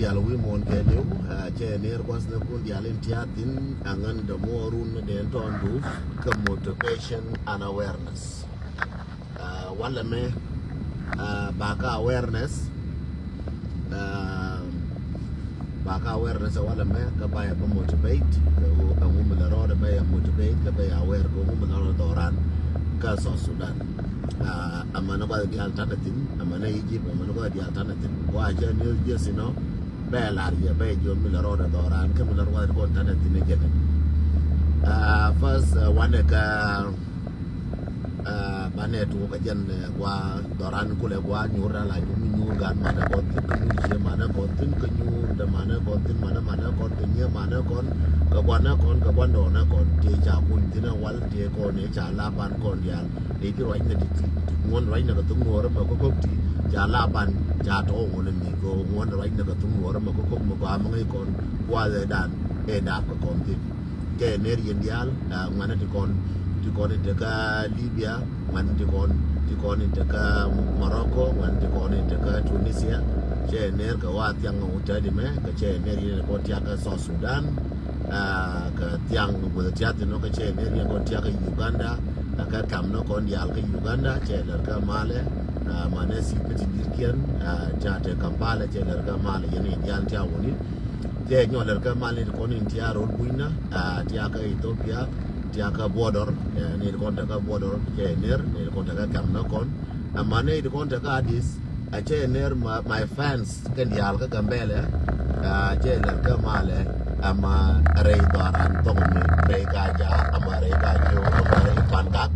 dial wi mon ke new che ner kwas na kun dial in tiatin angan the more run de ton du ka motivation and awareness wala me baka awareness wala me ka baya ba motivate ka ngum la roda baya motivate ka baya aware ko ngum la roda doran ka so Sudan amana ba dial tanatin amana Egypt amana ba dial tanatin wa je new jersey no bela ya be jo mi la roda doran ka mi la roda ko tanatin ne gene first one ka bane tu ka jan wa doran kule wa nyura la mi nyurgan mana ko tin mana ko tin ka nyur da mana ko tin mana ko tin ya mana kon ka wana kon ka wando na kon te cha kun tin wal te ko ne cha la ban kon ya ni ki roi na ti ngon roi na ka tung ngor ma ko ti cha la ban cha to ngon ni ko ngon roi na ka tung ngor ma ko ma ba ma ngai kon wa le dan e da ko kon ti ke ne ri ndial ngana ti kon te ka Libya man ti kon te ka Morocco man ti kon te ka Tunisia che ner ka wa tiang uta di me ka che ner ye ko tia ka South Sudan ka tiang bu tia ti no ka che ner ye ko tia ka Uganda ka kam no kon dial ka Uganda che ler ka Male mane si peti dirkian ja te Kampala che ler ka Male ye ni dial tia woni te nyo ler ka Male ko ni tia ro buina tia ka Ethiopia tia ka border ni kon ta ka border che ner ni kon ta ka kam no kon amane ni kon ta ka Addis che ner my fans kan dial ka Gambele che ler ka Male ama rei doran to ni rei ka ja ama rei ka jo ama rei pandak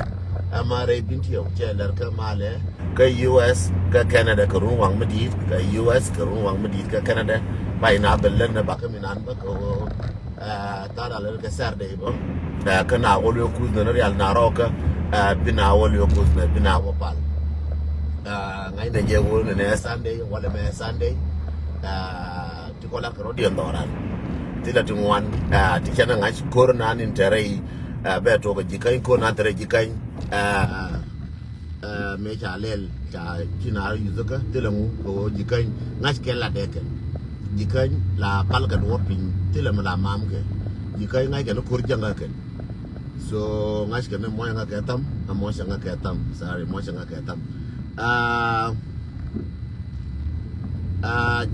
ama rei bintio che ler ka Male ka US ka Canada ka ruwang medit ka US ka ruwang medit ka Canada bai na bellen na ba ka minan ba ko ta da ler ka sarde bo ka na wolo ku na real na roka bina wolo ku na bina wopal ngai na je wolo na Sunday wala me Sunday ti ko la ka rodi ndoran ti la ti ngwan ti kana ngai kor na nin terei be to ga jikai ko na tere jikai me cha lel cha kina yuzuka ti la ngu ko jikai ngai ke la deke jikai la pal ka do pin ti la mala mam ke jikai ngai ke no kur janga ke so ngai ke ne mo nga ke tam mo nga ke tam sorry mo nga ke tam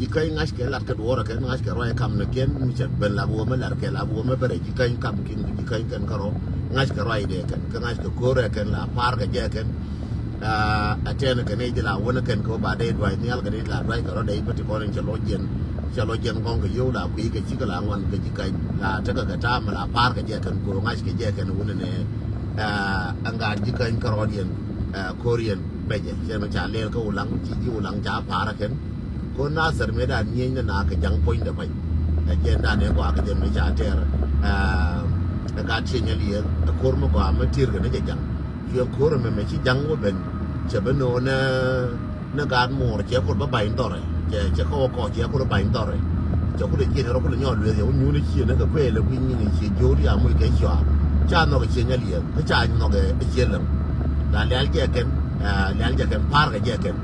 jikai ngai ke lat ka do ra ke ngai ke roy kam ne ken mi che ben la bo me lar ke la bo me bere jikai kam kin jikai ken karo ngai ke roy de ken ngai ke ko re ken la par ga je ken atene ke ne de la wona ken ko ba de dwai ni al ga de la dwai ka ro de pati ko ren che lo jen con cái yêu là quý cái chỉ có là ngon cái chỉ cái là chắc cái ta mà là par cái gì cần cô ngay cái gì cần uống này anh gà chỉ cái Korean Korean bây giờ cho nên trả lời cái ulang chỉ ulang trả par cái cô na ser mấy đàn nhiên na cái jang point đó vậy cái gì đàn này qua cái gì mấy trả tiền cái cá chuyện như vậy cái cô mà qua mấy tiền cái này cái jang chuyện cô mà mấy chỉ jang của bên chỉ bên nó gạt mua chỉ cô bắt bài đó rồiจะเข้าก่อเจ้าคนละใบต่อเลยเจ้าคนละเกี่ยนเราคนละยอดเลยเดี๋ยวยูนี่เกี่ยนนั่นก็เพื่อเราวิ่งนี่เกี่ยนโยดีอ่ะมือแกชัวจ้าน้องก็เกี่ยนเลี้ยงก็จ้าน้องก็เกี่ยนเลยแล้วเลี้ยงแกกันเลี้ยงแกกันพาร์กแกกัน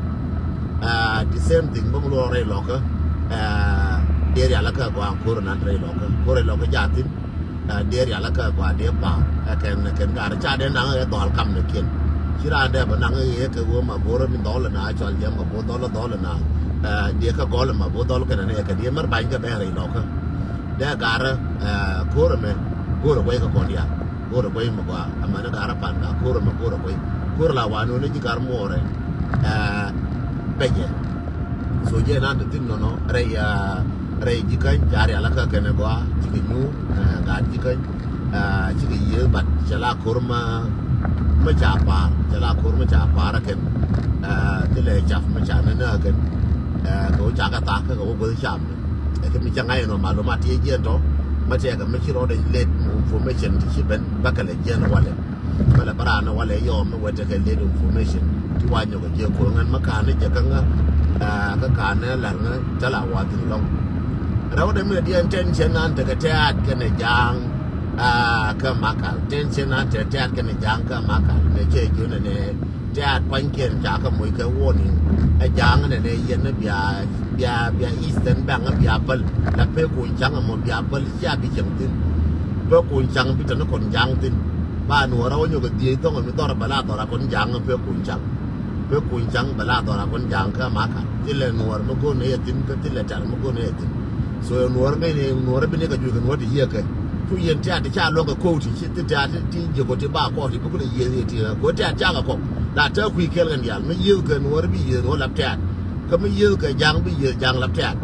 the same thingบางลูกอะไรหรอกเดี๋ยวละก็กว่าโคโรนาอะไรหรอกโคโรนาก็ยาตินเดี๋ยวละก็กว่าเดี๋ยวป่ากันการจ้าเดินนั่งก็ต่อคำเนี่ยเกี่ยนที่ร้านเดี๋ยวนั่งก็ว่ามาบัวมันดอลนะจอลยังมาบัวดอลนะdia ka gol ma bo dol kana ne ka dia mar ban ka be ri lo ka da gara ko me ko ro ka ko dia ko ro ma ba amana gara pan ka ko ro ko la wa no ne ji gar mo re be je so je na tin no re ji ka jari ala ka kana ba ji ki nu ga ji ka ji ki ye bat chala kurma ma cha pa ra ken te le chaf ma cha na ken ko cha ka ta ka ko bo cham ke mi changa no ma lo ma ti je to ma che ka me chi ro de let information ti chi ben ba ka le je no wale ma la bara no wale yo me wa te ke let information ti wa nyo ko je ko ngan ma ka ne je ka nga ka ka ne la nga cha la wa ti long ra de me di intention an te ka te at ke ne jang ka ma ka tension an te at ke ne jang ka ma ka ne che ju ne teat panken chaka mo ke warning a jang ne ne yen bia eastern bank bia pal la pe kun chang mo bia pal ya bi chang tin pe kun chang bi tan kon jang tin ba nu ra wo ko di to mi to ra bala to ra kon jang pe kun chang bala to ra kon jang ka ma ka ti le nu ra mo ko ne tin ka ti le tar mo ko ne tin so nu ra bi ne ka ju kan wa ti ye ka tu yen teat cha lo ka ko ti ti teat ti je ko ti ba ko ti ko le ye ti ko teat cha ka ko la ta ku ke gan ya me ye ka nu ra bi ye no la teatก็ไม่เยอะกับยางไม่เยอะยางรับแทน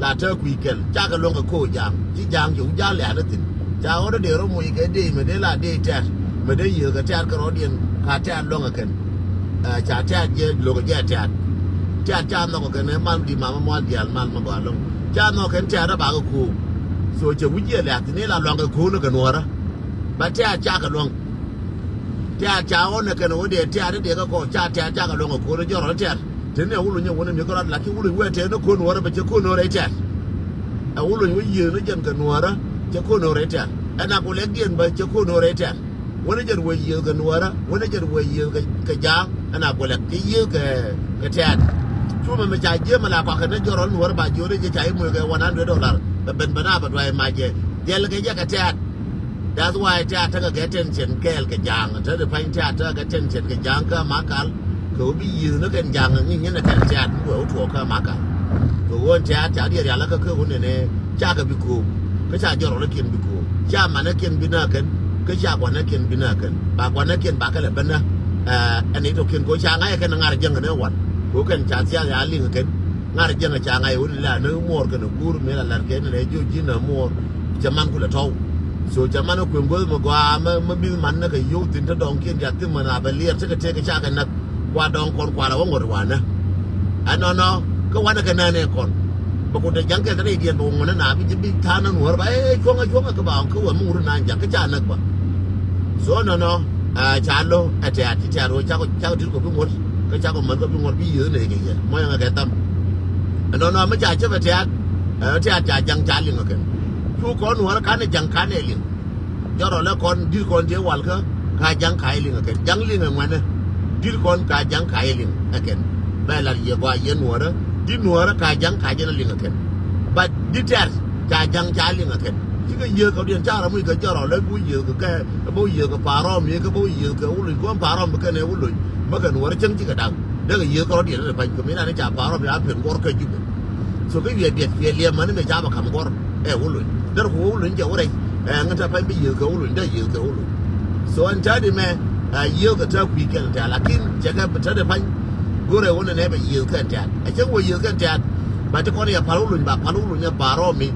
ลาเธอคุยกันจ้ากันลงกับโคยางที่ยางอยู่ยาแหล่นั่นติจ้าเขาเดี๋ยวเรามวยกันดีไม่ได้ลาดีแทนไม่ได้เยอะกับแทนก็รอเดียนขาแทนลงกันจ่าแทนเยอะลงกับแย่แทนจ้านอกกันเนี่ยมันดีมาเดียนมันมาบ่าลงจ้านอกกันแทนระบาดกับคูส่วนจะวิ่งเยอะแหละทีนี้เราลองกับคูนึกกันนัวละมาแทนจ้ากันลงแทนจ้าเขาเนี่ยกันว่าเดี๋ยวแทนเดี๋ยวก็จ้ากันลงกับคูแล้วย่อเราแทนทีนี้วุ้นยังวันนี้มีก็รัดหลักที่วุ้นเวทเนคนหัวเราไปเจ้าคนหัวไรแท้วุ้นยังยืนแล้วยันกันหัวเราเจ้าคนหัวไรแท้อันนั้นกูเล็กเดียนไปเจ้าคนหัวไรแท้วันนี้จะรวยยืนกันหัวเราวันนี้จะรวยยืนกับยางอันนั้นกูเล็กที่ยืนกับแท้ช่วงมันไม่จ่ายเยอะมาแล้วพอขนาดยอดหัวเราบาดเจ็บได้จะจ่ายมือกันวันนั้น$100เป็นปัญหาปัจจัยมาเยอะเดี๋ยวเราก็แยกกับแท้that's why แท้ถ้าก็แกเทนเชนแก้กับยางถ้าจะไปแท้ถ้าก็เทนเชนกับยางก็มากันเขาไปยืนแล้วกันยางอย่างนี้นะแค่แจ๊ดหัวถั่วข้ามากันเขาว่าแจ๊ดเดียวแล้วก็คือคนเนี่ยจ้ากับบิคูก็จ้าจอดแล้วกินบิคูจ้ามันนั่งกินบินากันก็จ้ากว่านั่งกินบินากันปากว่านั่งกินปากกันเลยเป็นนะอันนี้ตัวกินกูจ้าไงกันงานยังกันเนี่ยวันกูกันจ้าเสียยาลิงกันงานยังจ้าไงวันนี้แหละเนื้อมัวกันกูรู้ไหมล่ะหลังกันเลยยูจีนมัวจะมันกูเลยท้องส่วนจะมันกูกูมากว่ามันบินมันนะก็ยูตินถ้าดองกินอยากขึ้นมาหน้าไปเลี้ยงสักเจ๊ก็จ้ากันนักกว่าดองคนกว่าเราว่าหมดวันนะอันนั้นก็วันกันนั่นเองคนบางคนจะยังแค่จะได้เดียนบงมันน่ะพี่จะพี่ทานนั่งหัวไปช่วงก็บอกเขาว่ามึงรู้นานอยากก็จ้านักบ่ส่วนนั้นชาโลแต่ที่ชาโลเจ้าที่กูพูดหมดก็เจ้าก็มันก็พูดหมดพี่ยืนเลยแกยังไม่ยังแกตั้มอันนั้นไม่จ่ายใช่ไหมแท้จ่ายยังจ่ายลิงกันทุกคนหัวละคันยังคันเอลิงยอดแล้วคนที่คนเจ้าวันก็ขายยังขายลิงกันยังลิงเหมือนนะดิลคนกาจังขายลิงเกันแม่ละเยอะกว่าเยอะหนัวนะดิหนัวนะกาจังขายจะลิงเกันบัดดิเทสกาจังจ่ายลิงเกันที่ก็เยอะเขาเดียนเจ้าเราไม่เคยเจ้าเราแล้วกูเยอะก็แค่กูเยอะก็ปารอมีก็กูเยอะก็อุ้ยกูปารอมก็เนี่ยอุ้ยมันก็หนัวจังที่ก็ดังเด็กเยอะเขาเดียนไปก็ไม่น่าจะปารอมไปอาเพียงกอร์ก็ยุ่งส่วนก็เบียดเลี้ยมันไม่จ้ามาคำกอร์อุ้ยเด็กหัวอุ้ยจะอะไรงั้นถ้าไปไม่เยอะก็อุ้ยได้เยอะก็อุ้ยส่วนชาดิแม่เยอะก็เท่าคุยกันแต่ละกินจะก็เป็นเท่าเดิมพันกูเรียกว่าเนี่ยไปเยอะกันจัดไอ้เจ้าว่าเยอะกันจัดมาจากคนเนี่ยพารุลุนแบบพารุลุนเนี่ยปารอมี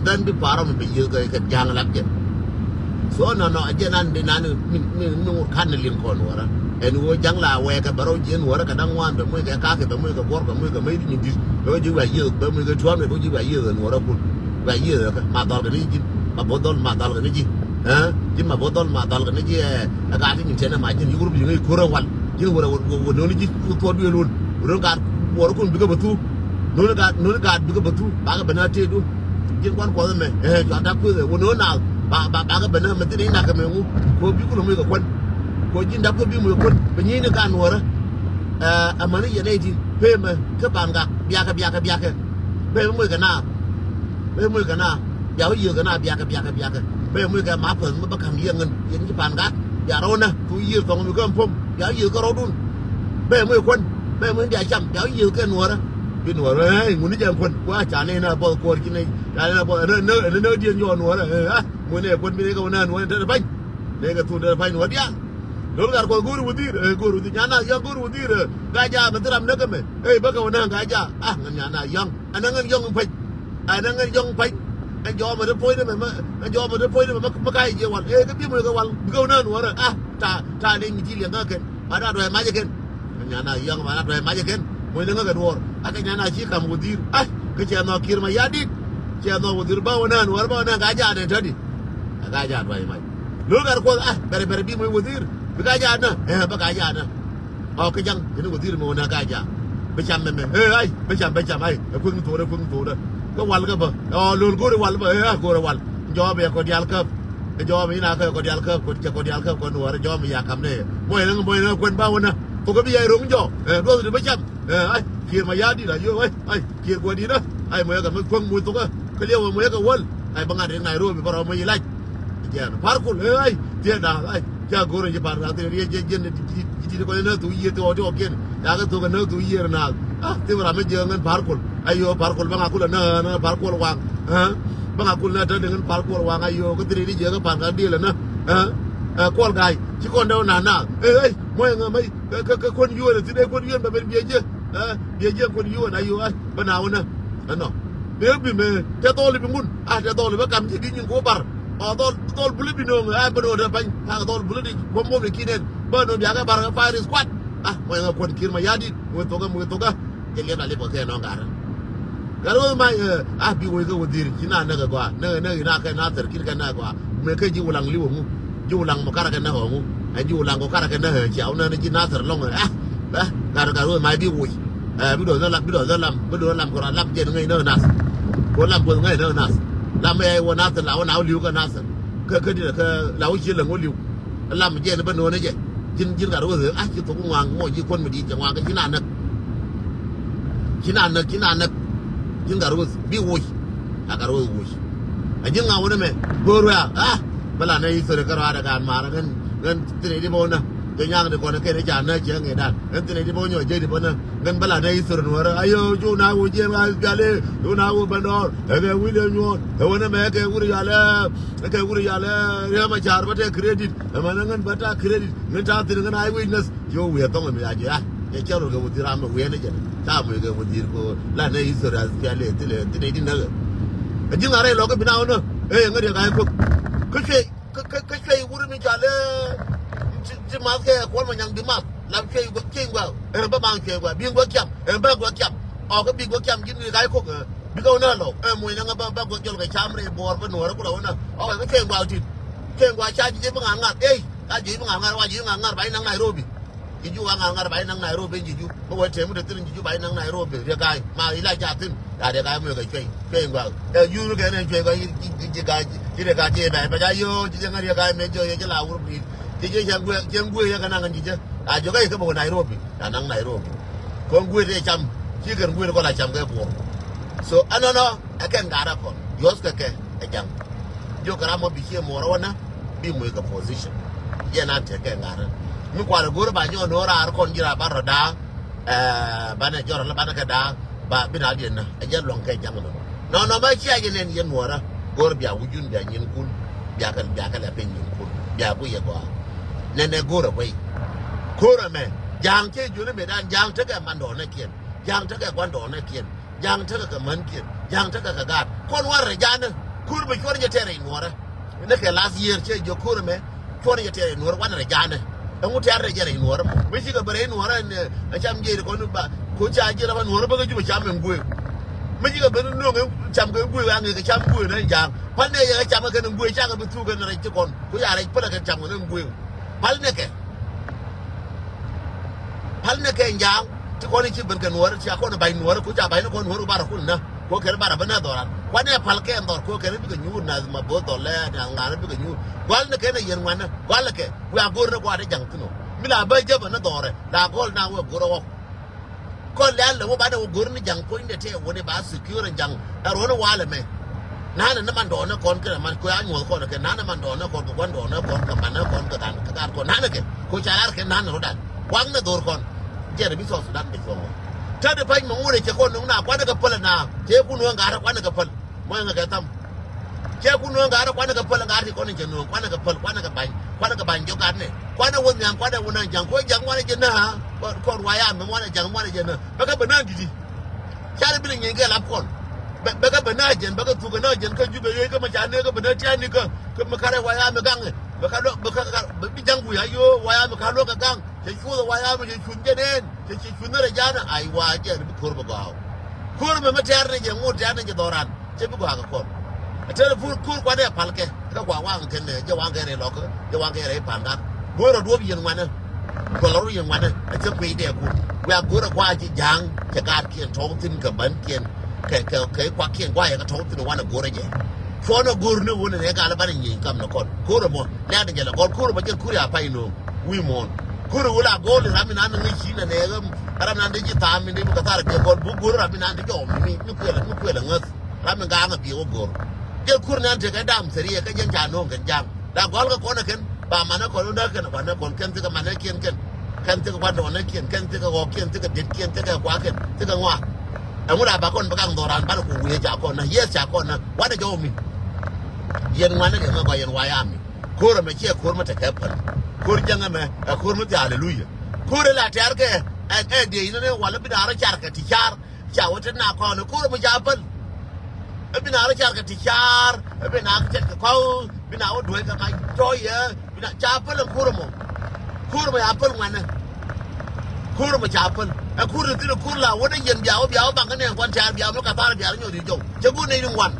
ดันไปปารอมีไปเยอะกันยางลักเจ็บส่วนนั้นไอ้เจ้านั้นเดี๋ยวนั้นมีขั้นในเรื่องคนหัวละไอ้หนูยังลาเวกับปารอเย็นหัวละกับดังวันแบบมือกับกากับมือกับวอร์กับมือกับไม่ได้ยินดิแล้วก็ยืดไปเยอะแบบมือกับชวนไปพวกยืดไปเยอะหัวละคุณไปเยอะมาตอนกันนี่จิมาบดต้นมาตอนกันนี่จิจิมาบดต้นมาตอนกันนี่จิอากาศที่มีเช่นนั้นมาจิยุโรปยังไงคุระวันยิ่งวันนู้นจิตัวด้วยลุ้นเรื่องการวัวคุณบิ๊กบัตทูนู้นการบิ๊กบัตทูบางก็เป็นหน้าที่ดูยิ่งวันกว่านั้นไหมจอดดับเพื่อวันนู้นน่ะบางก็เป็นหน้ามันที่นี่นักกันไหมงูพวกบิ๊กคุณมือกับคนพวกยิ่งดับก็บิ๊กมือคนเป็นยี่ในการหัวนะมันนี่ยังได้ที่เพิ่มมาแค่ปานกับเบียร์เพิ่มมือกันหน้าอย่าเยอะกันหน้าเบียร์เพิ่มมือกันมาเพิ่มมันประคำเยี่ยงเงินยังที่ปานกับอย่าร้อนนะทุยยืดสองมือก็พุ่มอย่ายืดก็ร้อนดุนเบ้มือคนเบ้มือใหญ่จำอย่ายืดแค่หนัวนะเป็นหนัวเลยงูนี่จะคนว่าจานนี่นะพอโกรธกินในจานนี่นะพอเนื้อเดียนย้อนหนัวนะงูเนี่ยคนไม่ได้ก็ว่าหนัวเดินไปเนี่ยก็ทุนเดินไปหนัวเดียวแล้วก็กูรู้ดีงานน่ะยังกูรู้ดีกายามันจะทำนักกันไหมบ้าก็ว่านั่งกายางานน่ะยังอันนั้นยังไปอันนั้นยังไปอันยอมมาเดินไปได้ไหมอันยอมมาเดินไปได้ไหมมาใกล้เยาวันก็พี่มือก็วันก็นั่นหัวเลยถ้าเนี่ยมีที่เลี้ยงก็เกินมาได้ด้วยมาจะเกินงานน่ะยังมาได้ด้วยมาจะเกินมวยนั่งก็ดูอันนี้งานน่ะชี้คำวุฒิก็เจ้าหน้าคิดมาญาติเจ้าหน้าวุฒิบ้าวันนั้นกายาเนี่ยทันทีกายาด้วยไหมลูกก็เบรบีมวยวุฒิกายานะบ้ากายานะก็ยังเห็นวุฒิมันกายาไปจำมันไปจำพึ่งตัวก็วันก็บ่ลุนกูได้วันบ่กูได้วันยอมไปคนเดียวครับยอมไม่น่าเคยคนเดียวครับคนหัวยอมไม่อยากทำเนี่ยมวยนั่งคนบ้าวันนะ ko ga biya ro njo do de ba cham ai kir ma ya di la yo ai kir ko di na ai mo ga ko mu to ga ko le mo ga wal ai ba ngade Nairobi para mo yilaj jan parkul ai dia da ai ja gore je par ga te ye je di ko na tu ye to do ken ya ga to ga na tu ye na te ra me je ngan parkul ayo parkul ba ngakul na parkul wang ba ngakul na ta dengan parkul wang ayo ko tri di je ga par ga di la na ko gai chi kon đâu na ai mo nga mai ka kon yu na ti de kon yu ba ben bie je kon yu na yu ai ba na na no be bi me te to li bi mun te to li ba kam ji di nyin ko bar tol bulu bi no ai ba do da ban ta tol bulu di bom bom ni kinen ba no biya ga bar ga fire squad mo nga kon kir ma yadi mo to ga je le na le bo te no ga garo mai bi wo ga wodiri kina na ga gwa na ka na tar kir ka na gwa me ka ji wulang li wo mu ji wulang mo kara ka na ho mu ai ji wulang ko kara ka na he chiao na ji na tar long garo mai bi wo bi do lam ko lam je ngai no nas ko lam ko ngai no nas lam ai wo nas la wo na liu ka nas ka di ka la wo chi la ngo liu lam je na ba no ne je jin garo ji to ngwang mo ji kon mi di jang wang ka kina na jin garo bi wo garo wo ajin nga wona me goro ya bala na yi sore karo ada kan mara kan tine di bona ke nyang de kona ke ja na che nge dan kan tine di bonyo je di bona kan bala na yi sore no ayo ju na wo je ma gale ju na wo bandor ke wile nyo wona me ke wuri ya le ya ma jar bate credit ma nan bata credit ngan ta tin ngan ai witness yo we to me ya je ya charo ga wudi ram we ne je ta mo ga wudi ko la na yi sore as ya le tine di na ajin are lo ga bina wono ngari ga ko ke wuri mi jale ti mas ke ko ma nyang di mas la ke gwa ba bang ke gwa bi gwa kyam ba gwa kyam o ko bi gwa kyam gin ga ko bi ko na lo mo na ba gwa jol ga cham re bor ba no ra ko na o ko ke gwa ti ke gwa cha ji ba ngar ka ji ba ngar wa ji ngar ba nang Nairobi ji ju ngar ba nang Nairobi ji ju ko wa te mu de tin ji ju ba nang Nairobi re ga ma ila ja tin ya de ga mo ga ke gwa yu ru ga ne ke ga ji ga ji de ga ji ba ja yo ji ngar ya ga me jo ye la ur bi ji je jang gue ya kana ngan ji je jo ga ke bo Nairobi ya nang Nairobi ko gue de cham ji kan gue ko la cham ga bo so anono akan ga ra ko yos ka ke jang jo kara mo bi ke mo ra wana bi mo ga position ye na te ke ngara mi kwa la gor ba nyo no ra ar kon jira ba ro da bana jor la bana ka da ba bi na den na ajan long ke jang no ba chi ajen yen yen mo ra gor bia wujun bia nyin kun bia ka la pen nyin kun bia bu ye kwa ne gor bai gor me jang che ju ne me dan jang te ka man do na kien jang te ka kwan do na kien jang te ka man kien jang te ka ga kon war re jan kur be kor je tere mo ra ne ke last year che jo kur me kor je tere no wan re jan ngu te re jere no ra me shi ga bare no ra ne a cham je ko nu ba ko cha je ra ba no ra ba ga ju ba cham me ngwe me ji ga ben no nge cham ga ngwe wa nge ga cham ngwe na jang pan ne ya cham ga ngwe cha ga bu tu ga na re ti kon ko ya re pa ga cham ga ngwe pal ne ke jang ti ko ni ci ben ga no ra ci ko na bay no ra ko cha bay no ko no ba ra kun na ko ke ba ra ba na do ra kwa ne pal ke ndor ko ke bi ga nyu na ma bo do le na ngana bi ga nyu wal ne ke na yen wana wal ke wa gor na kwa de jang tuno mi la ba je ba na do re da gol na wo goro wo ko le alle wo ba da wo gor ni jang ko inde te wo ne ba secure jang da ro na wala me na man do na kon ke man ko ya nyu ko na ke na man do na kon ko do na kon ka man na kon ka dan ka ko na ke ko cha ar ke na ro dan wang na dor kon je bi so sudan be so ta da fai mun wure ke kon na kwa daga pala na ke kunu ga ra kwa daga pal mo nga ga tam ke kunu ga ra kwa daga pal ga ri kon je no kwa daga pal kwa daga ban jo ga ne kwa da won yang kwa da won jang ko jang wa je na ha ko wa ya me wa jang wa je na ba ka bana gidi cha da bi ngi ga la kon ba ka bana je ba ka tu ga na je ka ju be ye ka ma cha ne ka bana cha ni ka ma kare wa ya me gang ba ka do ba ka bi jang bu ya yo wa ya me ka lo ka gang ke chu wa ya me je chun je den ke chun na re ja na ai wa je bi kur ba ga kur me ma ta ne je mu ta ne je doran je bi ga kon ta da kur kwa da palke ka kwa wa ke ne je wa ke re lo ka je wa ke re pan ga go ro do bi yen wa na ko lo yen wa na a je pe de ku wa go ro kwa ji jang ke ga kien thong tin ka ban kien ke kwa kien kwa ya ka thong tin wa na go re je ko no go ne wo ne ga la ban yin kam na kon ko ro mo la de je la kon ko ro ba je ku ya pa no wi mon kuru wala gol rami nan ngi china ne gam ram nan de jita mi ni ka tar ke gol bu guru rami nan de jo mi kwela ngas rami ga nga bi o gor ke kur nan te ka dam seri ka jen ja no kan jam da gol ka ko na ken ba mana ko na ken ba na kon ken te ka mana ken kan te ka ba do na ken te ka go ken te ka det ken te ka kwa ken te ka ngwa amura ba kon ba kan doran ba ko we ja ko na yes ja ko na wa da jo mi yen wana de ma ko yen wa ya mi kura me ke kur mata kafal kur janga me kur mata hallelujah kura la tar ke de ina ne wala bi dara char ka ti char cha wata na ko ne kura mu jabal bi na ra char ka ti char bi na ka ka ko bi na o doi ka ka to ye bi na jabal kura mo apal wana kura mu jabal kura ti kura la wada yen biawo ba ka ne kwan char biawo ka tar biawo nyo di jo je ku ne ni wan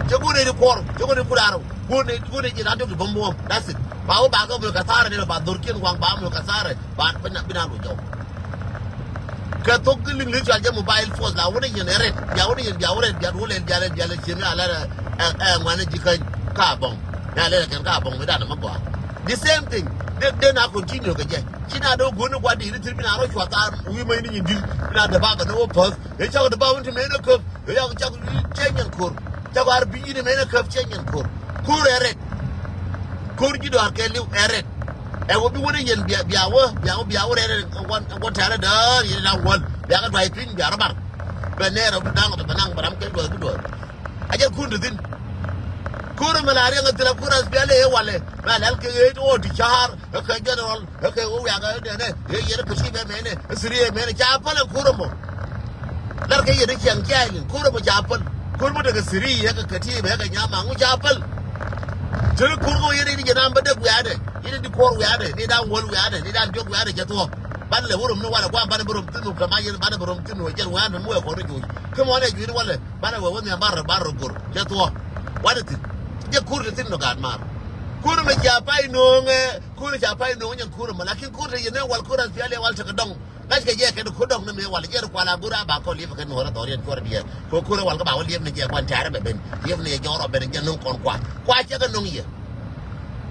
je ku ne ni kor je ku ne kuraro ku ne ji na to ki bombo that's it ba o ba ka mu ka tar ne ba dorkin wang ba mu ka tar ba bina lu jo ka to giling le ja mobile force la wona yen eret ya wona yen ya wona ya wona ya le chini ala ngwana ji ka bon ya le kan ka bon me da na mako the same thing they na continue ka je kina do gonu kwa di ri bina ro chwa ta wi mai ni ndi bina da ba ga no pos e cha da ba won me na ko ya cha chenyen kur cha war bi ni me na ko chenyen kur eret kur ji do ke liu eret e wo bi wona yen biawo re wan tare da yen na won ya ga dai pin ya rabar be ne ro dang to banang baram ke do aje kundu din kuru malari nga tira kura spiale e wale malal ke e o di char ke general ke o ya ga ne e yere ke shi be mene siri e mene cha pala kuru mo lar ke yere kyang kyalin kuru mo cha pal kuru mo daga siri ya ga kati be ga nyama ngu cha pal jere kuru yere ni jana mbade ku ya de yere di kor ya de ni da wol ya de ni da jog ya de ke to ban le wurum no wala kwa ban burum tinu kama yere ban burum tinu jer wa no mo ko ro ju kemo ne ju wala ban wa woni bar gur ke to wala ti je kurre tin no gad mar kurre me japai no nge kurre japai no nyen kurre malakin kurre yene wal kurre fiale wal taka dong gas ke je ke ko dong ne me wal je ko la bura ba ko lifa ke no ra dorian ko dia ko kurre wal ka ba wal lief ne je kwan tare be ben lief ne joro be ne non kon kwa je ka non ye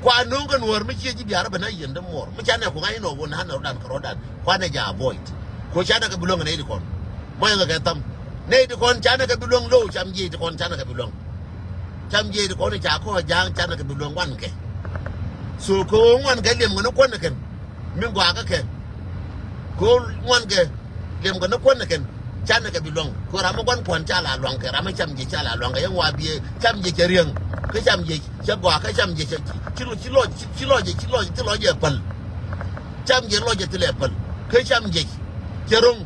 kwa non kan wor me je ji biara be na yende mor me chane ko ngai no won han dan ko dan kwa ne ja avoid ko chane ka bulong ne di kon mo nga ka tam ne di kon chane ka bulong lo cham ji di kon chane ka bulong cham je ko ne cha ko jang chan ka bi long wan ke so ko wan ke lem no kon ke min gwa ka ke ko wan ke lem no kon ke chan ka bi long ko ra mo kon kon cha la long ke ra ma cham je cha la long ke yang wa bi cham je ke rieng ke cham je cha gwa ka cham je chi lo je pal cham je lo je tile pal ke cham je ke rong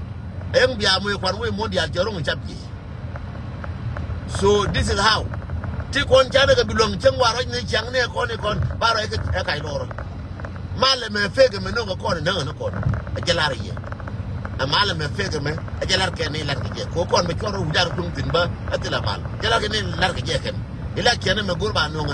yang bia mo kwan we mo dia je rong cham je so this is how ti kon chana ka bilong chang waro ni chang ne kon baro e kai loro male me fege me no ko kon na kon a jalar ye a male me fege me a jalar ke ne lar ke ko kon me choro ujar tung tin ba atila mal jalar ke ne lar ke ken ila ke ne me gurba no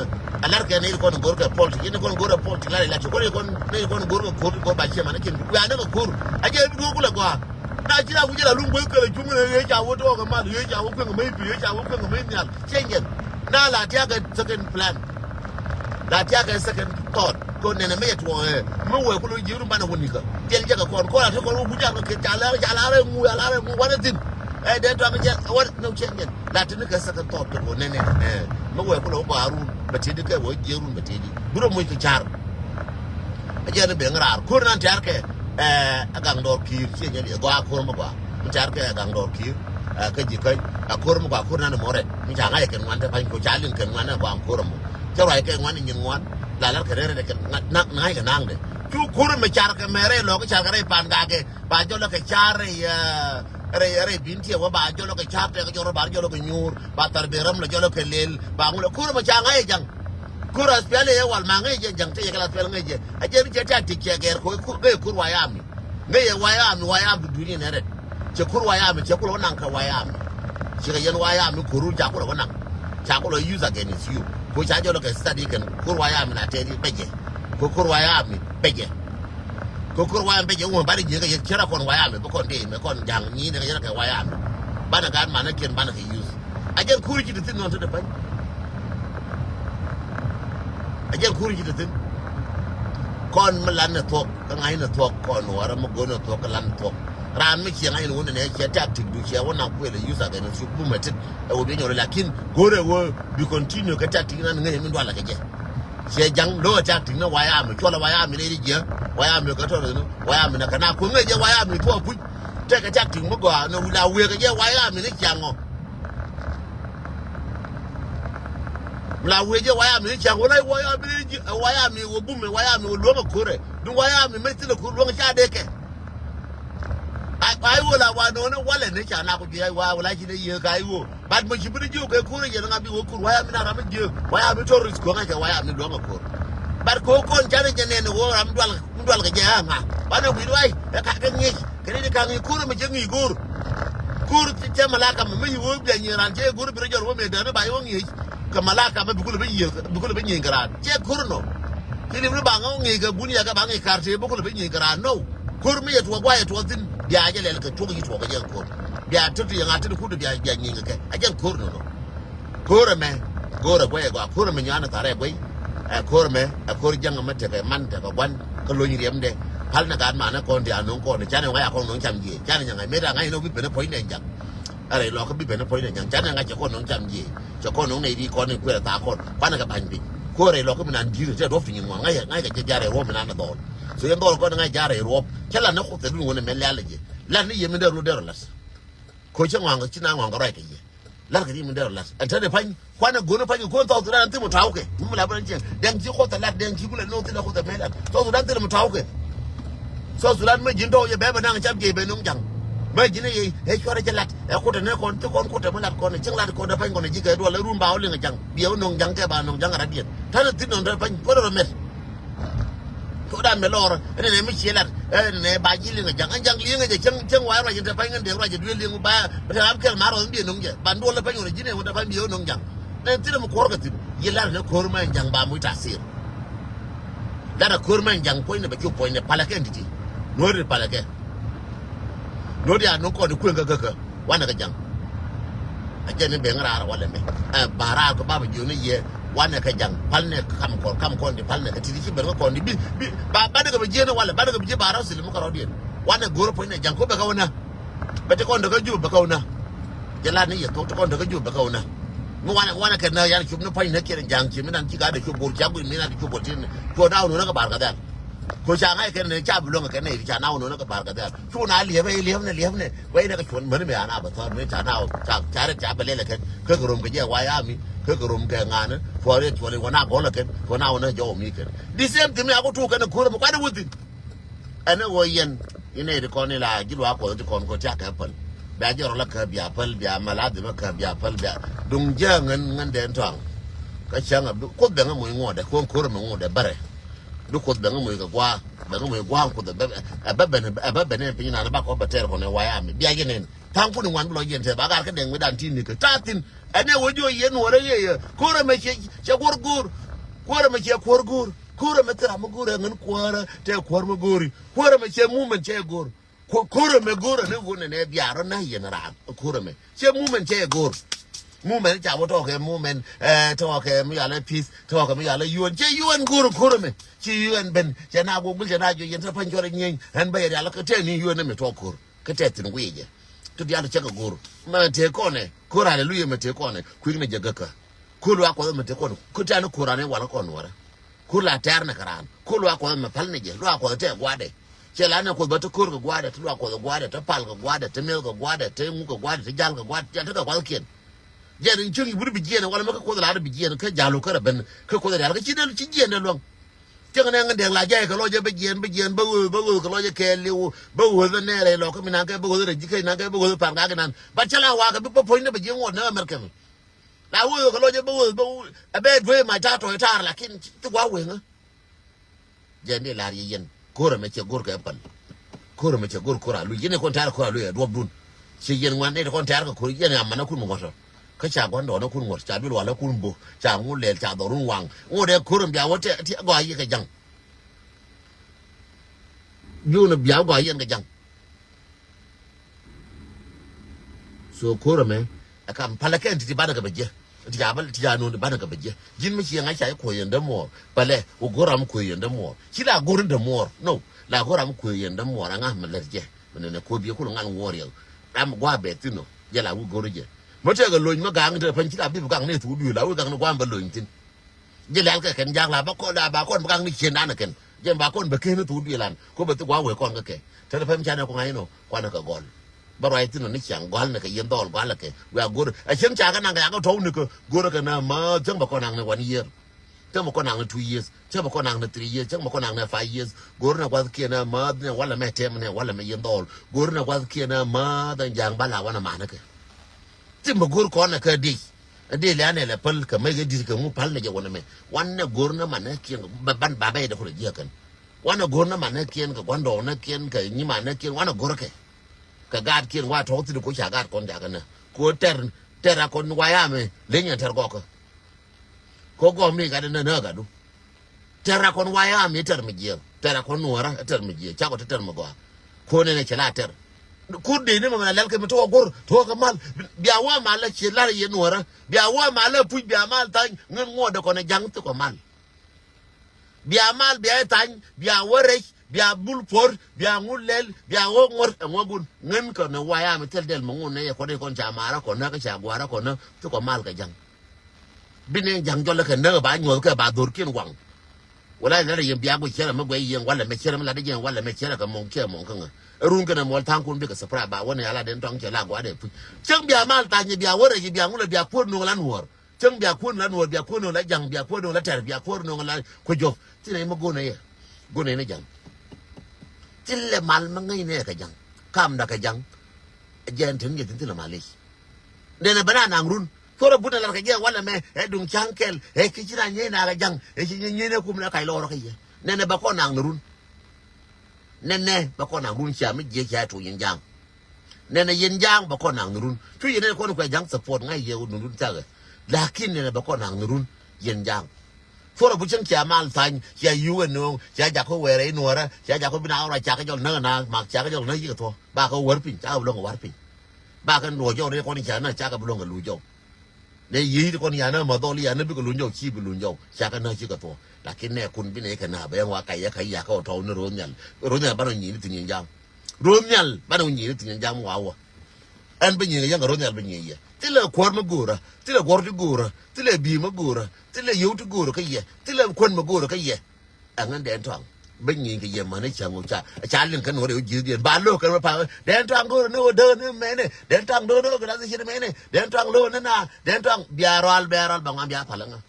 a lar ke ne kon gor ke pol ni kon gor pol ti la ko kon gor ko ba che man ken ya ne ko kur a je du ko la kwa na jira ku jira lungu ko le jumu ne ye ja wo to ga mal ye ja wo ko me bi ye ja wo ko me nyal chengen na la tia ga second plan la tia ga second thought ko ne me to mo we ko jiru bana woni ka tel jaga ko la to ko bu ja ko jala re mu wana tin e de to ga what no change la tin ka second thought ko ne mo we ko lo baru bati de ka wo jiru bati di buro mo to char a je ne be ngar ko nan tar ke agang dor kir che ne go ko mo ba tar ke agang dor kir ka ji kai a ko mo ba ko nan mo re mi ja ga ke ngwan ta pa ko chalin ke ngwan na ba ko mo cha rai ke ngwan ni ngwan la la ke re ke na ga nang de tu ko me char ke mere lo ko char ke pan ga ke ba jo lo ke char re bin tie wa ba jo lo ke char te jo ro ba jo lo ke nyur ba tar be ram lo jo lo ke lel ba ngo ko mo cha ga jang kura spiale ye wal ma ngai je jang te ye kala spiale ngai je a je je ta ti ke ger ko kur wa ya mi ngai ye wa ya mi du ni ne re che kur wa ya mi che kur nan ka wa ya mi che ga yen wa ya mi kuru ja kur wa nan cha ko lo use against you ko cha jo lo ke study kan kur wa ya mi na te di beje ko kur wa ya mi beje ko kur wa ya beje wo ba ri je ga ye kira kon wa ya mi ko kon de me kon jang ni ne ga wa ya mi bana ga ma na ken bana ke use a je kuru ji de tin non to de ban ajel kuri ji tin con mà lăn được thuộc cái ngày nó thuộc con nó ra mà con nó thuộc cái lăn thuộc ran mấy chiếc ngày nó này chiếc chắc thì đủ chiếc nó quên là user cái nó chụp bung mệt ở bên nhau là kin go rồi go bị continue cái chắc thì nó ngay mình đoán là cái gì chiếc trắng đó chắc thì nó vay am cho là vay am này đi chứ vay am được cái thôi nữa vay am là cái nào cũng ngay chứ vay am thì thua cũng cái chắc thì mất quả nó là quê cái gì vay am này chẳng ngon là quê chứ vay am này chẳng có này vay am này bung này vay am này luôn mà khổ rồi đúng vay am này mấy thứ là khổ luôn cái cha đấy cái ai wo la wa no wala ne cha na ko bi wa wala chi ne ye kai wo bad mo chi bi ju ko ko ye nga bi wo ko wa ya mi na ra mi je wa ya mi to risk ko nga wa ya mi do nga ko bar ko kon cha ne ne wo ram dwal ga je ha nga ba no bi wai ka ka ngi ke ne ka ngi ko mi je ngi gur che malaka mi yi wo bi ni ran che gur bi ro wo me da ne ba yo ngi ka malaka ba bi ko bi ye bi ko bi ngi ngara che gur no ki ni ba nga ngi ga buni ya ga ba ngi karte bi ko bi ngi ngara no gur mi ye to gwa ye to tin biya je le ka to gi to ga je ko biya to ti nga ti ku de biya ngi ga a je ko no ko me ko boye ga ko me nyana tare boy ko me ko jang ma te man te ga wan ko lo ni rem de hal na ga ma na ko ndi anon ko ni chane ga ko non cham ji chane nga me da nga no bi be na point ne jang are lo ko bi be na point ne jang chane nga je ko non cham ji je ko non ne di ko ni ku ta ko kwa na ga ban bi ko re lo ko nan ji je do fi ni nga ga je jare ro me na na do so yendo ko nga jare ro kala na ko te du ngone me la je la ni yemi de ro de las ko che nga chi na nga ra ke je la ke yemi de las anta de pan kwa na go no pan ko to da nti mu taw ke mu la ban je den ji ko ta la den ji ku le no te la ko ta me la to da nti mu taw ke so su lan me jin do ye be ba na cham je be no jang me jin ye e ko ra je lat e ko te ne ko te ko te mu lat ko ne ching lat ko da pan ko ne ji ke do la rum ba o le jang bi o no jang ke ba no jang ra dien ta na ti no da pan ko ro me ko da me lor ne mi chelat ne ba ji linga jang jang linga je chang wa ra je ta pa ngan de ra je dwe linga ba ta am kel maro bi nong je ban do la pa ngone jine wona pa bi o nong jang ne ti mo ko ga ti ye la ne ko ma jang ba mu ta sir da ko ma jang ko ne ba ki ko ne pala ke nditi no ri pala ke no dia no ko de ku ga ga wana ga jang a je ne be ngara wala me bara ko ba ba ju ne ye wana ka jang pal ne kam ko ndi pal ne ka tidi ci ber ko ndi bi ba daga be jena wala ba daga be je ba rasul mu ko rodien wana goro po ne jang ko be ka wona ba te ko daga ju ba ka wona jala ne ye to ko daga ju ba ka wona mu wana ka na ya ci no pa ne ke jang ci mi nan ci ga da ci bor ci agu mi na ci bor tin ko da no na ka bar ka dal ko cha ngai ke ne cha bu lo ka ne cha na no na ka bar ka dal chu na liye ne wai ne ka chon mun me ana ba to me cha na cha re cha ba le ke ko rom ke je wa ya mi ke rum ke ngana fore chole wana gola ke wana wana jo mi ke the same thing ako tu kana ko kwa da wuti ana wo yen ine de ko ni la jilwa ko de ko ta ka pal ba joro la ka biya pal biya malad ma ka biya pal biya dung jangan den tang ka changa ko be ngamu ngode ko mo ngode bare du ko be ngamu ga kwa be ngamu kwa ko de ababa ne pin na ba ko ba ter ko ne wa ya mi biya yenen tang ku ni wan lo yen te ba ga ka den mi dan tin ni ka tatin ane wojo yen wore ye kore me che gorgur kore me che gorgur kore me tra mo gore ngan kwara te kwar mo gori kore me che mumen che gor kore me gore ne wone ne biaro na yen ra kore me che mumen che gor mumen cha bo to ke mumen to ke mi ya le peace to ke mi ya le yun che yun gor kore me che yun ben che na go gul che na jo yen tra pan jore nyen an ba ya la ke te ni yun me to kor ke te tin weje to dia le che gor ma te kone ko hallelujah mate ko ne ku ne jagaka ko lo ko mate ko ko ta ne qur'ane wala ko wara ko la tar na karan ko lo ko ma pal ne je lo ko te gwade che la ne ko ba to ko gwade to lo ko gwade to pal ko gwade to mel ko gwade to mu ko gwade to jal ko gwade ta ka ko ken je rin chungi buru bi je ne wala ma ko la bi je ne ka jalo ka ben ka ko da ka chi ne chi je ne lo che ne ngan de la je ka lo je bi je ba wo ko lo je ke li ba wo ne le lo ko mi na ka ba wo re ji ka na ka ba wo pa ga nan ba chala wa ka bi po ne ba je ngo na america la wo ko lo je ba wo a be dwe ma ta to ta la kin tu wa we nga je ne la ri yen ko re me che gor ka pan ko re me che gor ko ra lu yen ko ta ko lu ya do dun che yen wan ne ko ta ko yen amana kun mo ko ka cha gon do na kun ngor cha bi lo la kun bo cha ngu le cha do run wang ngo de kurum bia wo te ti go yi ka jang yu na bia go yi ka jang so kurum me aka pala ken ti ba da ga beje tiya no ba daga beje jin mi yan acha ko yanda mo bale o goram ko yanda mo kila gorin da mo no la goram ko yanda mo ranga malarje ne ko biye ko ngal woriyo am gwa betino ya la wu gorje mo te ga loñ ma gang de fan kila bi gang ne tu du la wu gang no gwa ba loñ tin je la ka ken jang la ba ko ba gang ni chen na ken je ba kon ba ke no tu du lan ko ba tu gwa we kon ga ke te da fam chana ko ngai no kwa na ka gol barai tin ni chang gol na ka yen dol gwa la ke wa gor a chen cha ga na ga to ni ko gor ka na ma jang ba ko na ne 1 year jang ba ko na 2 years jang ba ko na 3 years jang ba ko na 5 years gor na kwa ke na ma ne wala me tem ne wala me yen dol gor na kwa ke na ma dan jang ba la wa na ma na ke tin ba gor ko na ka di ade le ane le pal ka mai ga di ka mu pal ne je wona me wanna gor na ma na ke ban ba bai da ko je kan wana gor na ma na ke ka kwando na ke ka ni ma na ke wana gor ke ka gad kien wa to ti ko cha gad kon ja kana ko ter kon wa ya me le nya ter go ko mi ga na na ga du ter kon wa ya me ter mi je ter kon nuara ter mi je cha ko ter mo go ko ne ne chela ter ku de ne ma lal ke mi to gor to ka mal biya wa ma la chela ye nuara biya wa ma la pu biya mal ta ngen ngo de ko ne jang to ko mal biya mal biya tan biya wore biya bulpor biya ngulel biya ngor ngogun ngen ko ne waya mi tel del mo ngone ko de kon chamara ko na ka cha gwara ko na to ko mal ka jang bine jang jol ka ne ba nyo ka ba dor kin wang wala na re biya go chera ma go yen wala me chera ma la de yen wala me chera ka mon ke mon kan run ka na mol tan kun bi ka sapra ba wona ala den tong che la gwa de pu chang biya mal ta ni biya wore biya ngul biya por no lan wor chang biya kun lan wor biya kun no la jang biya por no la ter biya por no la ko jof ti ne ma go ne ye go ne ne jang tille mal ma ngai ne ka jang kam da ka jang jen tin ye tin la mali de na bana na ngrun fora buta la ka je wala me e dum chankel e kichira nye na ka jang e chi nye ne kum na kai lo ka ye ne ne ba ko na ngrun ne ba ko na ngrun cha mi je cha tu yin jang ne yin jang ba ko na ngrun tu ye ne ko ko jang support ngai ye ngrun ta ga lakin ne ba ko na ngrun yin jang fora bu chen cha mal tan cha yu no cha ja ko were no ra cha ja ko bina ra cha ka jol na na ma cha ka jol na yi to ba ko war pin cha bu lo war pin ba ka no jo re ko ni cha na cha ka bu lo ga lu jo le yi ko ni ya na ma do li ya na bi ko lu jo chi bu lu jo cha ka na chi ka to lakin ne kun bi ne ka na ba wa kai ya kai ya ka to no ro nyal ba no ni ni tin jang ro nyal ba no ni ni tin jang wa wa an bi ni ya ro nyal bi ni ya tile kwar ma gura tile gwar tu gura tile bi ma gura tile yu tu gura ka ye tile kon ma gura ka ye angan den tong ben yin ka ye ma ne changu cha lin kan wore ji di ba lo kan pa den tong gura no de ne me ne den tong do ka da shi me ne den tong lo na den tong biaral ba ngam bia palanga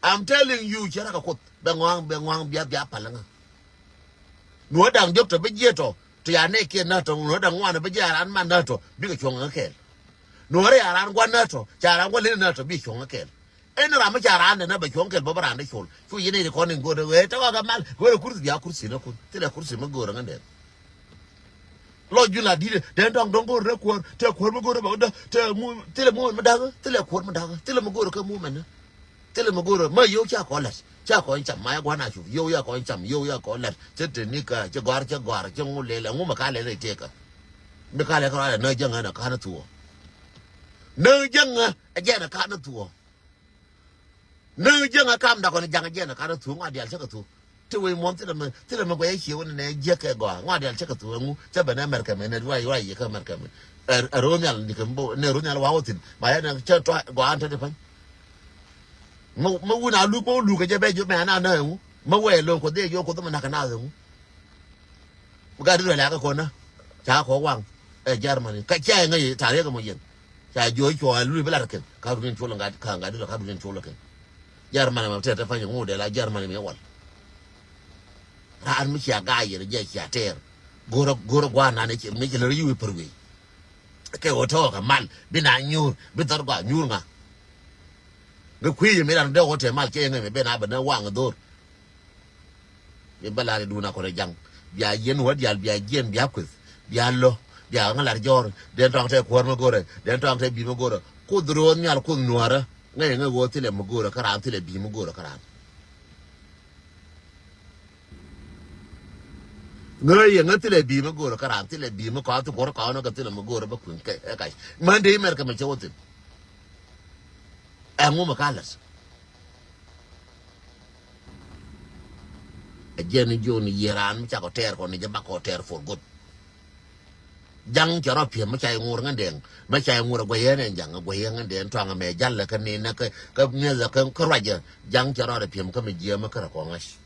I'm telling you chara ka kot ba ngwang bia palanga no dang jop to be je to ya ne ke na to no dang wan be ja an man na to bi ka chong ka no re aran gwan na to charan gwan le na to bi chong kel en ra ma charan na ba chong kel ba ran de chol chu yene de konin go de we ta ga mal go kursi ya kursi na kun tele kursi ma go ran de lo ju la di de dong dong go re ko te ko ma go re ba da te mu tele mu ma da tele ko ma da tele ma go re ka mu ma na tele ma go re ma yo cha ko la cha ko cham ma gwan na chu yo ya ko cham yo ya ko la che te ni ka che gwar che ngu le ngu ma ka le te ka me ka le ka na jang na ka na tu nơ dân à giờ là cá nó thua nơ dân à cam đã còn giờ là cá nó thua ngoài điện chắc là thua thì vì món thế là mình quay chiếu này giờ cái gò ngoài điện chắc là thua ngu chắc bên em cái này quay gì cái cái ở rồi nhà thì cái bộ này rồi nhà wow thì mà nó chơi trò gò ăn thế phải mà u nào lu cái chơi bé chỗ mẹ nào nơi ngu mà quay luôn có đây vô có tụi mình nào rồi ngu cái đứa là cái con đó chả khó quăng ở Germany cái chơi ngay thả cái một gì cha joy cho lu bela ken ka dun chola ngad ka ngad ka dun chola ken Germany ma tete fa ngu de la Germany me wal ra an mi cha ga ye je cha ter goro gwa na ne mi je le yu perwe ke o to ka mal bina nyur bi tar gwa nyur nga nge kwi me dan de o te mal ke nge me be na ba na wa nga dor be bela re duna ko re jang bia yen wa dial bia jen bia kwes bia lo ya ngalar jor den tong te kwor ma gore den tong te bi ma gore ku dron nyal ku nuara ngai ngai wo tile ma gore karam tile bi ma gore karam ngai ngai tile bi ma gore karam tile bi ma ka to gore ka no ka tile ma gore ba kun ke kai man de mer ka ma chotin angu makalas a jeni joni yeran mi chako ter ko ni jaba ko ter for good jang charo piem ma chai ngur ngandeng ma chai ngur go yene jang go yene den twanga me jalle kan ni na ka ne za kan ko raja jang charo de piem ka me jia ma kara ko ngash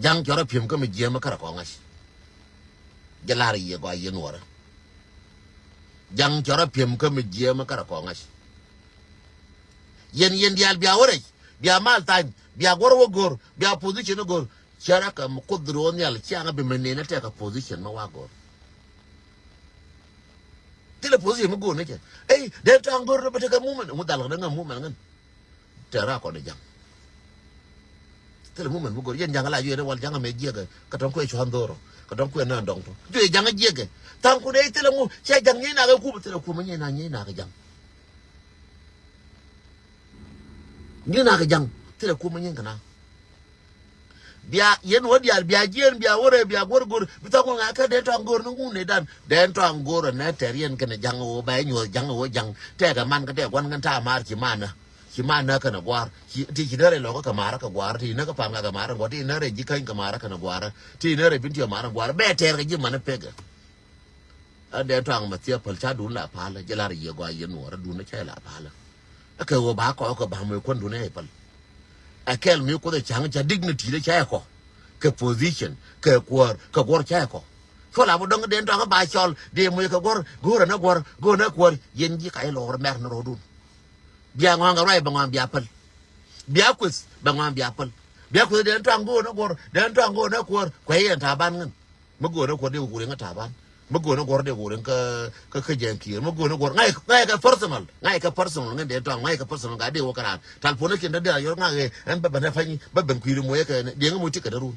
jang charo piem ka me jia ma kara ko ngash jalari ye go yen wora jang charo piem ka me jia ma kara ko ngash yen dial bia wore bia mal time bia gor bia position gor chara ka mu kudro ni al chianga be menena te ka position ma wa gor tile position mu gor ne ke de tang gor be te ka mu man mu dal nga mu man ngan tera ko de jang tile mu man mu gor yen jang la yere wal jang me jega ka ton ko e chon doro ka ton ko na ndong to je jang jega tang ko de tile mu che jang ni na ga ku tile ku mu ni na ga jang ni na ga jang tile ku mu ni kana bia yen wodi al bia jen bia wore bia gor bitako ngaka de to ngor ngu ne dan den to ngor na terien kana jang wo ba nyu jang wo jang te ga man ka te kwan kan ta mar ki mana kana gwar ti ki dare lo ka mara ka gwar ti na ka pa ga mara gwar ti na re ji kan ka mara kana gwar ti na re binti mara gwar be ter ga ji mana pega a de to ang ma tia pal cha dun la pa la jelari ye gwa yen wora dun na cha la pa la ka wo ba ko ba mo kon dun e pal akel mi ko de chang cha dignity de cha ko ke position ke kwar cha ko ko la bo dong den to ba chol de mo ka gor na kwar yen ji kai lo mer na ro dun bia ngong ga rai ba ngom bia pal bia kus ba ngom bia pal bia ku den to ngo na kwar ko yen ta ban ngan mo go na kwar de ku ren ta ban mo go na kwar de ku ren ka jen ki mo go na kwar ngai ka personal ngan de to ngai ka personal ga de wo karan tal pone kin da yo ngai en ba na fa ni ba ban ku ri mo ye ka de ngo ti ka darun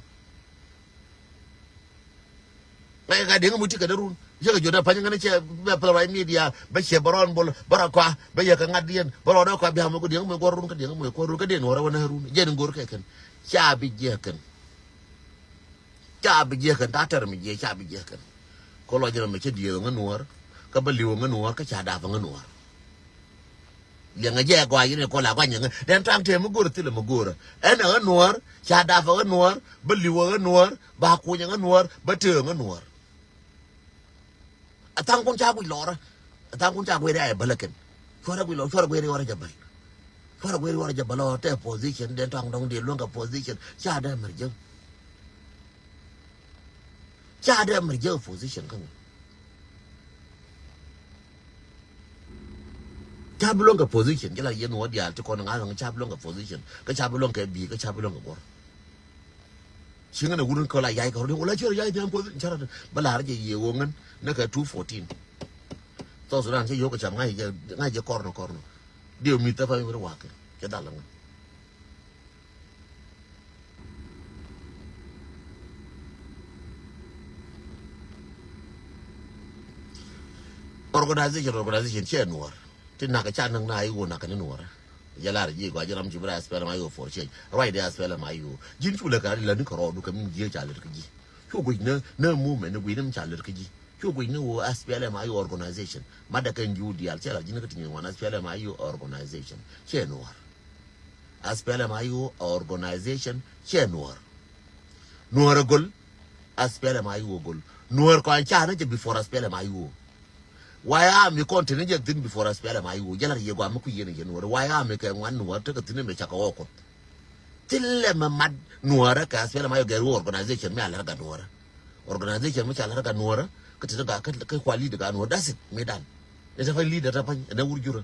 ngai ga de ngo ti ka darun je ga joda fa ni ngane che ba play media ba che baron bol barakwa ba ye ka ngadien baro da kwa bi ha mo ko de ngo gorun ka de ngo ko ru ka de no ra wana harun je ngor ka kan cha bi je kan ta tar mi je cha bi je kan ko lo jëna ma ci diyo nga nuwar ka ba liwo nga nuwar ka ca dafa nga nuwar ya nga je ko ayine ko la ko nga den tang te mu gor tile mu gor nga nuwar ca dafa nga nuwar ba liwo nga nuwar ba ku nga nuwar ba te nga nuwar atang kun ca bu lora atang kun ca bu re balaken fora bu lo fora bu re wara jabal te position den tang dong de lo nga position ca da merje position kan cha belong ka position jala yen wodi al to ko nga nga cha belong ka position ka cha belong ka bi ka cha belong ka gor singa na gurun ko la yai ko la chero yai jam position chara bala ra je ye wongan na ka 214 to so ran che yo ka cham ngai je korno dio mi ta fa mi wa ka ke dalang organization che nuor tin na ka cha nang na ayu na ka nuor yalar ji gwa jiram ji bra spela mayo for che right there spela mayo jin chu la ka la ni ko ro du ka mi je cha le ka ji chu gwi na mu me na gwi nam cha le ka ji chu gwi no spela mayo organization mada kan ju di al cha la jin ka tin wana spela mayo organization che nuor spela mayo organization che nuor gol spela mayo gol nuor ko an cha na je before spela mayo why am you continue to think before I spell my you yellow you go muku yen why am you can one word to continue me chaka walk till mad nuara ka spell my girl organization me alarga nuara organization me alarga nuara katika ka kwali daga nuara that's it me dan it's a leader tapan na wurjura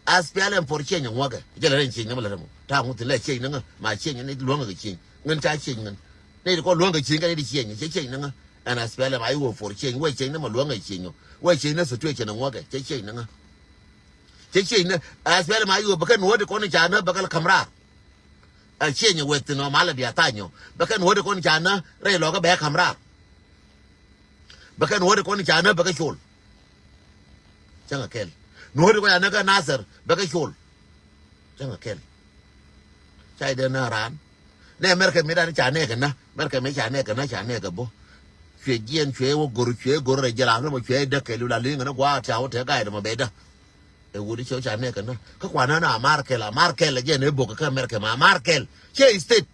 as spell em for change waga jela ren change mala mo ta mu tele change nga ma change ne luanga ga change ngan ta change ngan ne ko luanga change ga ni change nga ana spell em ayo for change we change na ma luanga change wai ce na situation nan waga ce nan ce na asbel ma yu bakan wodi ko ni jana bakal kamra a ce ni wet no mala biya tanyo bakan wodi ko ni jana re lo ga ba kamra bakan wodi ko ni jana baka shol janga kel no wodi ko na ga nasar baka shol janga kel sai da na ran ne merka mi da ni jana ga na merka mi jana ga bo chuyện riêng chuyện vô guru chuyện guru rồi giờ làm nó mà chuyện đất cái lưu là liên nó qua chào thế cái mà bé đó e wodi cho cha ne kana ka kwana na Markel je ne boka ka Merkel ma Markel che state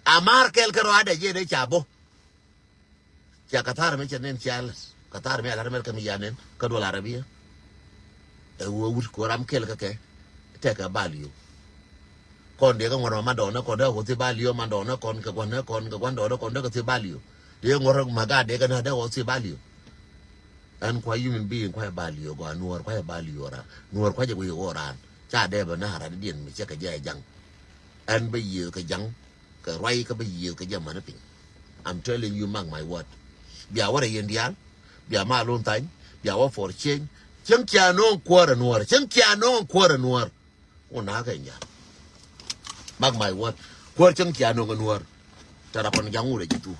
a Markel ka roada je ne chabo cha Qatar me chen Charles Qatar me alar Merkel mi yanen ka dola Arabia e wodi ko ram kel ka ke te ka balio kon de ka ngoro Madonna kon da ko ti balio Madonna kon ka kwana kon ka kwando kon da ka ti balio de ngoro maga de ka na da ko ti balio an kwa human being kwa balio go nuor kwa balio ra nuor kwa je go ran cha de ba na ra dien mi che ka je jang an ba yi ka jang ka rai ka ba yi ka jama na pin I'm telling you mark my word bia wa yen dial bia ma lon tan bia wa for change chen kya no kwara nuor chen kya no kwara nuor ona ka nya mark my word kwar chen kya no nuor tara kon jangu re jitu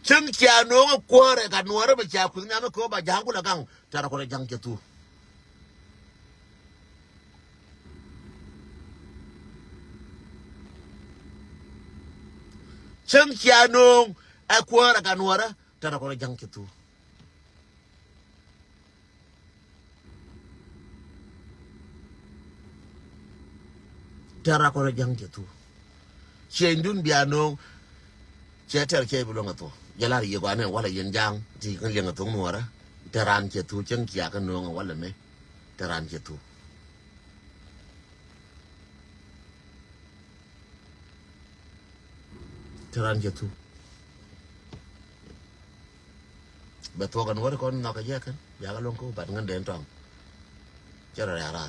chen kya no kware ka nuor ba cha ku na ko ba jangu la gang tara kon jang jitu chen kya no kware ka nuor tara kon jang jitu tara kon jang jitu chendun biano cheter che bulonga to yala ye gwane wala yen jang ti kan lenga to nuora taran che tu chen kya kan no wala me taran che tu taran che tu ba to kan wala kon na ka je kan ya ga lon ko ba ngan den tong chara ya ra